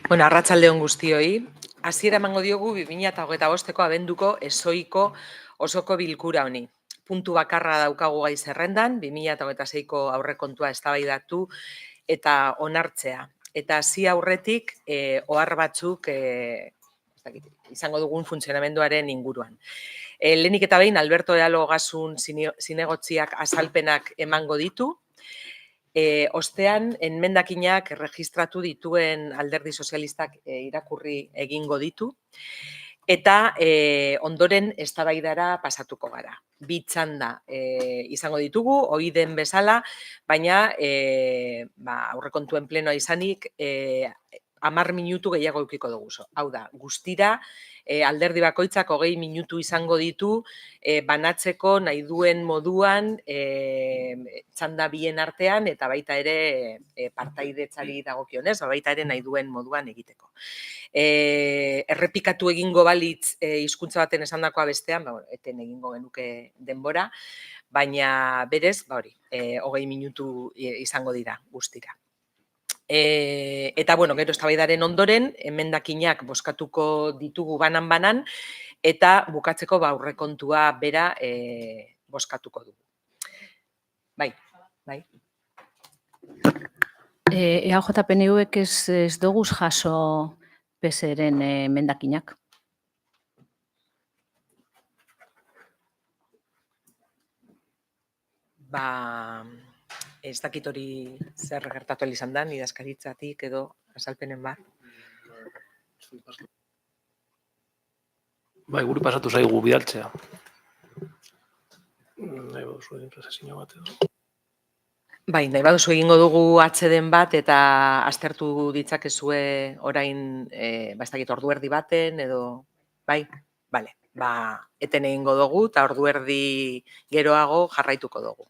Bueno, arratsalde on guztioi. Hasiera emango diogu 2025ko abenduko ezohiko osoko bilkura honi. Puntu bakarra daukagu gai zerrendan, 2026ko aurrekontua eztabaidatu eta onartzea. Eta hasi aurretik ohar batzuk izango dugun funtzionamenduaren inguruan. Lehenik eta behin Alberto de Alo Ogasun zinegotziak azalpenak emango ditu. Ostean, enmendakinak erregistratu dituen Alderdi Sozialistak irakurri egingo ditu, eta ondoren eztabaidara pasatuko gara. Bi txanda izango ditugu, ohi den bezala, baina aurrekontuen plenoa izanik 10 minutu gehiago edukiko dugu. Hau da, guztira alderdi bakoitzak 20 minutu izango ditu banatzeko nahi duen moduan txanda bien artean eta baita ere partaidetzari dagokionez, baita ere nahi duen moduan egiteko. Errepikatu egingo balitz hizkuntza baten esandakoa bestean, eten egingo genuke denbora, baina berez, 20 minutu izango dira guztira. Eta, gero eztabaidaren ondoren, emendakinak bozkatuko ditugu banan-banan, eta bukatzeko aurrekontua bera bozkatuko dugu. Bai. EAJ-PNV-ek ez doguz jaso PSeren emendakinak. Ez dakit hori zer gertatu izan da, idazkaritzatik edo azalpenen bat. Guri pasatu zaigu bidaltzea. Nahi baduzu egin presesio bat edo. Nahi baduzu egingo dugu atseden bat eta aztertu ditzakezue orain, ez dakit ordu erdi baten edo, bai? Bale, eten egingo dugu eta ordu erdi geroago jarraituko dugu.